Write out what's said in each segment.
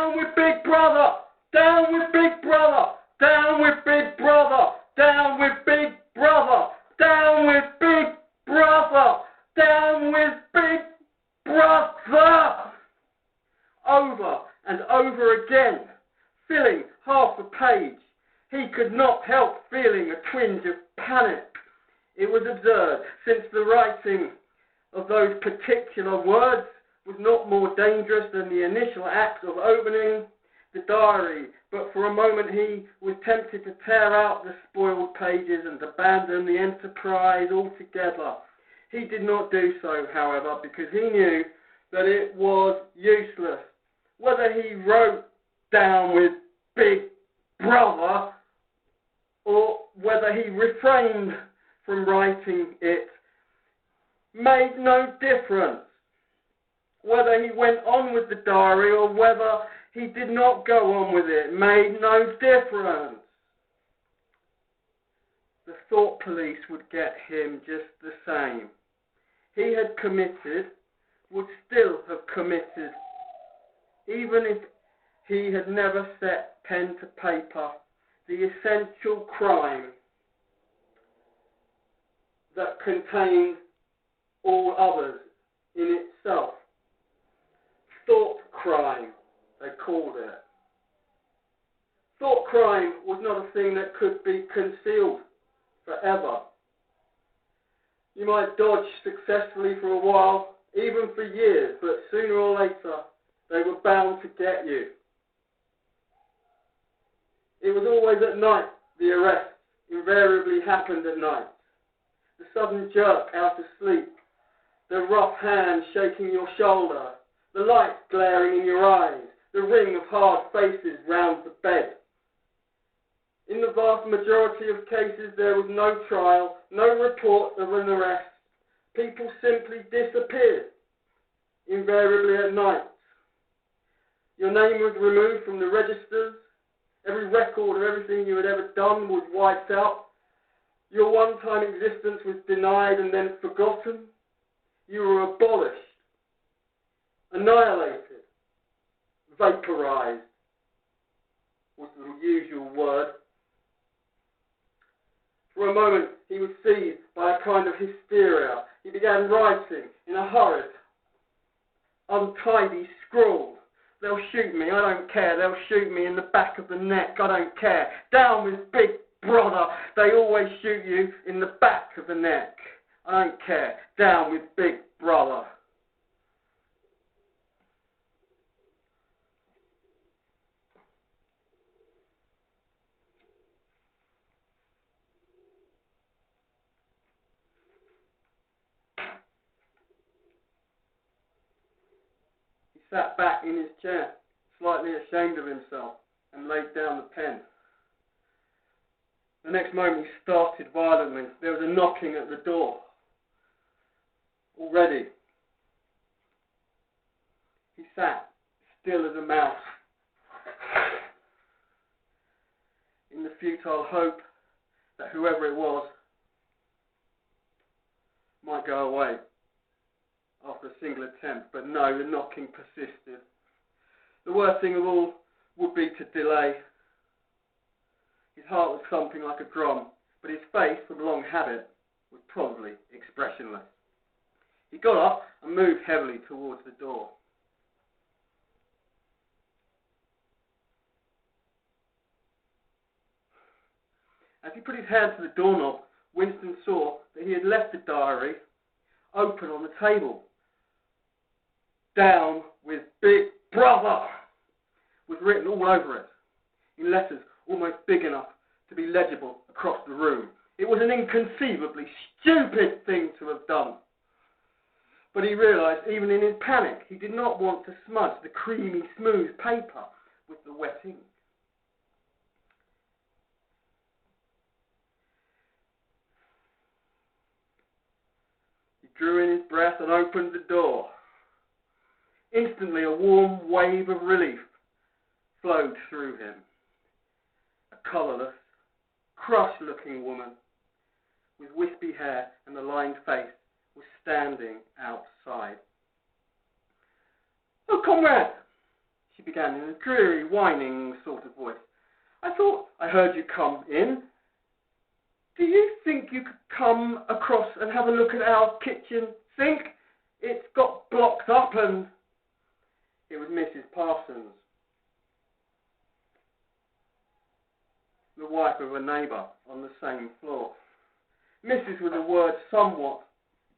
Down with Big Brother! Down with Big Brother! Down with Big Brother! Down with Big Brother! Down with Big Brother! Down with Big Brother! Over and over again, filling half a page. He could not help feeling a twinge of panic. It was absurd, since the writing of those particular words was not more dangerous than the initial act of opening the diary, but for a moment he was tempted to tear out the spoiled pages and abandon the enterprise altogether. He did not do so, however, because he knew that it was useless. Whether he wrote down with Big Brother or whether he refrained from writing it made no difference. Whether he went on with the diary or whether he did not go on with it made no difference. The thought police would get him just the same. He had committed, would still have committed, even if he had never set pen to paper, the essential crime that contained all others in itself. Thought crime, they called it. Thought crime was not a thing that could be concealed forever. You might dodge successfully for a while, even for years, but sooner or later they were bound to get you. It was always at night the arrest invariably happened at night. The sudden jerk out of sleep, the rough hand shaking your shoulder, the light glaring in your eyes, the ring of hard faces round the bed. In the vast majority of cases there was no trial, no report of an arrest. People simply disappeared, invariably at night. Your name was removed from the registers. Every record of everything you had ever done was wiped out. Your one-time existence was denied and then forgotten. You were abolished, annihilated, vaporized was the usual word. For a moment he was seized by a kind of hysteria. He began writing in a hurried, untidy scrawl. They'll shoot me, I don't care. They'll shoot me in the back of the neck, I don't care. Down with Big Brother. They always shoot you in the back of the neck. I don't care. Down with Big Brother. He sat back in his chair, slightly ashamed of himself, and laid down the pen. The next moment he started violently. There was a knocking at the door. Already. He sat, still as a mouse, in the futile hope that whoever it was might go away after a single attempt. But no, the knocking persisted. The worst thing of all would be to delay. His heart was thumping like a drum, but his face, from long habit, was probably expressionless. He got up and moved heavily towards the door. As he put his hand to the doorknob, Winston saw that he had left the diary open on the table. Down with Big Brother was written all over it, in letters almost big enough to be legible across the room. It was an inconceivably stupid thing to have done. But he realised, even in his panic, he did not want to smudge the creamy, smooth paper with the wet ink. He drew in his breath and opened the door. Instantly, a warm wave of relief flowed through him. A colourless, crushed-looking woman with wispy hair and a lined face was standing outside. "Oh, comrade!" she began in a dreary, whining sort of voice. "I thought I heard you come in. Do you think you could come across and have a look at our kitchen sink? It's got blocked up and..." It was Mrs. Parsons, the wife of a neighbour on the same floor. Mrs. was a word somewhat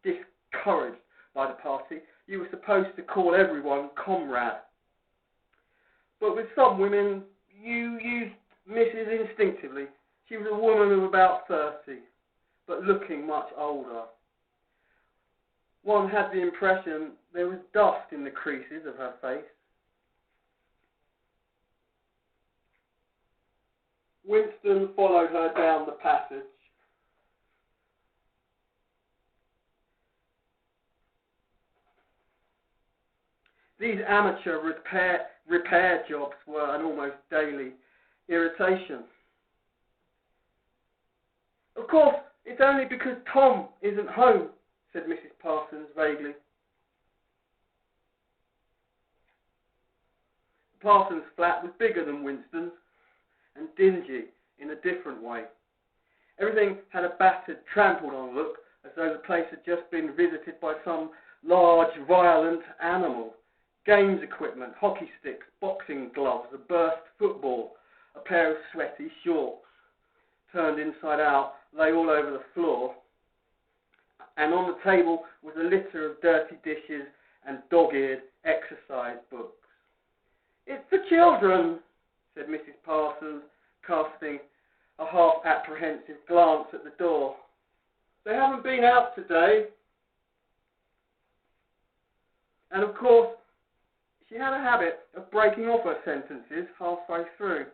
discouraged by the party. You were supposed to call everyone comrade. But with some women, you used Mrs. instinctively. She was a woman of about 30, but looking much older. One had the impression there was dust in the creases of her face. Winston followed her down the passage. These amateur repair jobs were an almost daily irritation. "Of course, it's only because Tom isn't home," said Mrs. Parsons vaguely. Parsons' flat was bigger than Winston's and dingy in a different way. Everything had a battered, trampled-on look, as though the place had just been visited by some large, violent animal. Games equipment, hockey sticks, boxing gloves, a burst football, a pair of sweaty shorts, turned inside out, lay all over the floor, and on the table was a litter of dirty dishes and dog-eared exercise books. "It's the children," said Mrs. Parsons, casting a half-apprehensive glance at the door. "They haven't been out today." And of course, she had a habit of breaking off her sentences halfway through.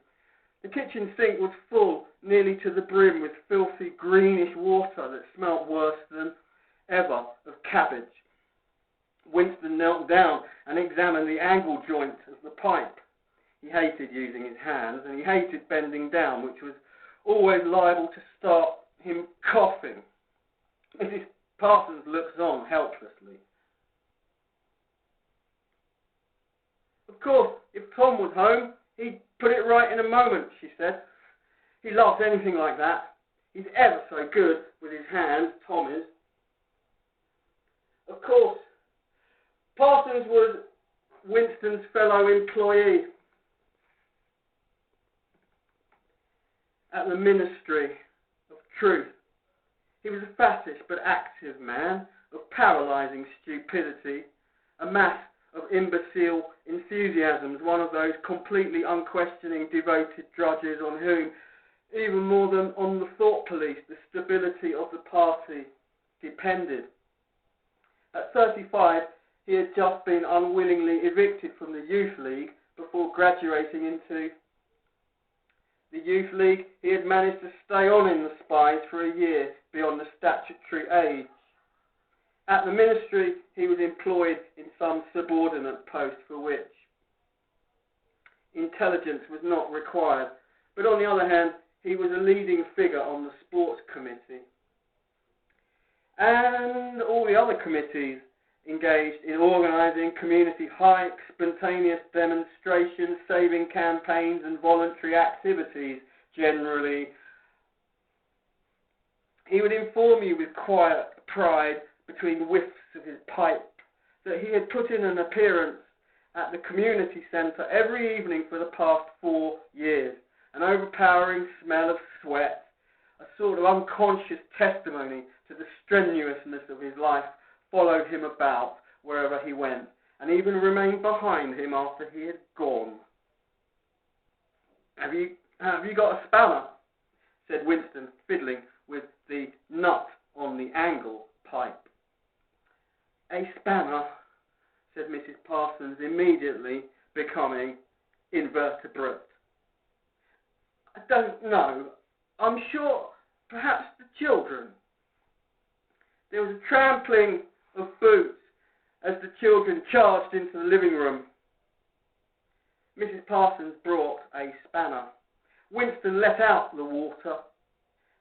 The kitchen sink was full nearly to the brim with filthy greenish water that smelt worse than ever of cabbage. Winston knelt down and examined the angle joint of the pipe. He hated using his hands, and he hated bending down, which was always liable to start him coughing. Mrs. Parsons looks on helplessly. "Of course, if Tom was home, he'd put it right in a moment," she said. "He loves anything like that. He's ever so good with his hands, Tom is." Of course, Parsons was Winston's fellow employee at the Ministry of Truth. He was a fattish but active man of paralysing stupidity, a mass of imbecile enthusiasms, one of those completely unquestioning, devoted drudges on whom, even more than on the thought police, the stability of the party depended. At 35, he had just been unwillingly evicted from the Youth League before graduating into the Youth League. He had managed to stay on in the Spies for a year beyond the statutory age. At the ministry, he was employed in some subordinate post for which intelligence was not required. But on the other hand, he was a leading figure on the sports committee. And all the other committees engaged in organising community hikes, spontaneous demonstrations, saving campaigns and voluntary activities generally. He would inform you with quiet pride between whiffs of his pipe that he had put in an appearance at the community centre every evening for the past 4 years. An overpowering smell of sweat, a sort of unconscious testimony to the strenuousness of his life, followed him about wherever he went, and even remained behind him after he had gone. Have you got a spanner?" said Winston, fiddling with the nut on the angle pipe. "A spanner," said Mrs. Parsons, immediately becoming invertebrate. "I don't know. I'm sure perhaps the children." There was a trampling of boots as the children charged into the living room. Mrs. Parsons brought a spanner. Winston let out the water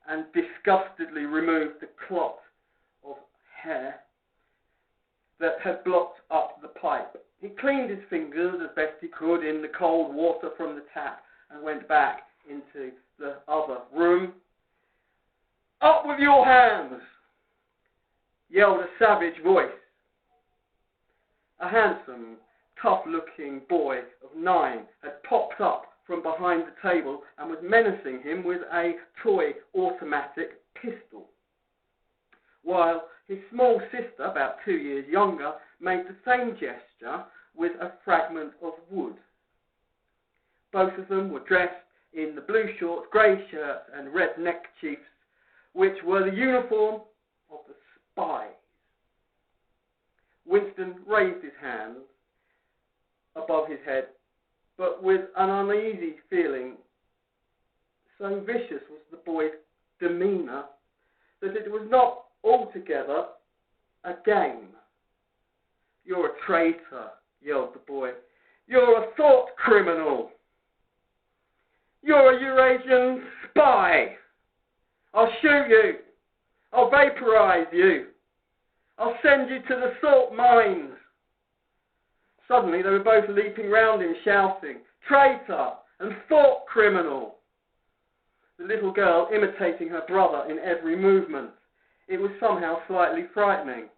and disgustedly removed the clot of hair that had blocked up the pipe. He cleaned his fingers as best he could in the cold water from the tap and went back into the other room. "Up with your hands!" yelled a savage voice. A handsome, tough-looking boy of 9 had popped up from behind the table and was menacing him with a toy automatic pistol, while his small sister, about 2 years younger, made the same gesture with a fragment of wood. Both of them were dressed in the blue shorts, grey shirts and red neckerchiefs, which were the uniform of the spies. Winston raised his hands above his head, but with an uneasy feeling. So vicious was the boy's demeanour that it was not altogether a game. "You're a traitor," yelled the boy. "You're a thought criminal. You're a Eurasian spy. I'll shoot you. I'll vaporize you. I'll send you to the salt mines." Suddenly they were both leaping round him, shouting, "Traitor!" and "Thought criminal!" The little girl imitating her brother in every movement. It was somehow slightly frightening.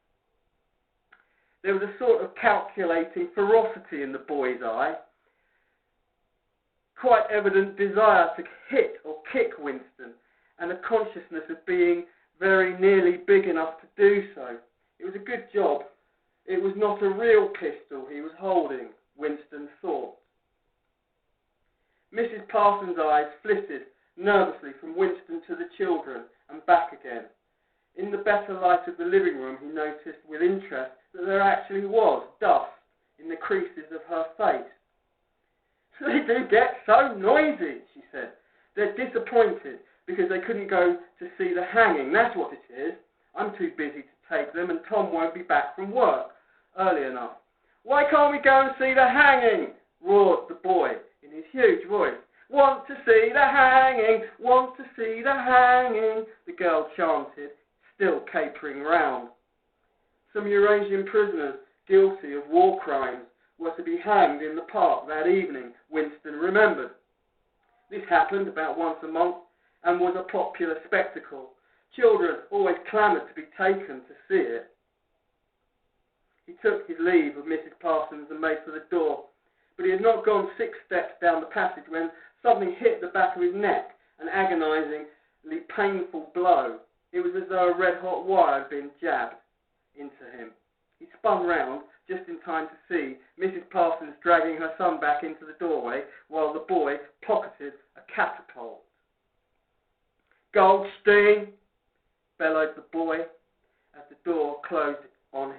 There was a sort of calculating ferocity in the boy's eye, quite evident desire to hit or kick Winston, and a consciousness of being very nearly big enough to do so. It was a good job it was not a real pistol he was holding, Winston thought. Mrs. Parsons' eyes flitted nervously from Winston to the children and back again. In the better light of the living room, he noticed with interest that there actually was dust in the creases of her face. "They do get so noisy," she said. "They're disappointed because they couldn't go to see the hanging. That's what it is. I'm too busy to take them, and Tom won't be back from work early enough." "Why can't we go and see the hanging?" roared the boy in his huge voice. "Want to see the hanging, want to see the hanging," the girl chanted, still capering round. Some Eurasian prisoners guilty of war crimes were to be hanged in the park that evening, Winston remembered. This happened about once a month and was a popular spectacle. Children always clamoured to be taken to see it. He took his leave of Mrs. Parsons and made for the door, but he had not gone 6 steps down the passage when something hit the back of his neck, an agonisingly painful blow. It was as though a red-hot wire had been jabbed into him. He spun round just in time to see Mrs. Parsons dragging her son back into the doorway while the boy pocketed a catapult. "Goldstein!" bellowed the boy as the door closed on him.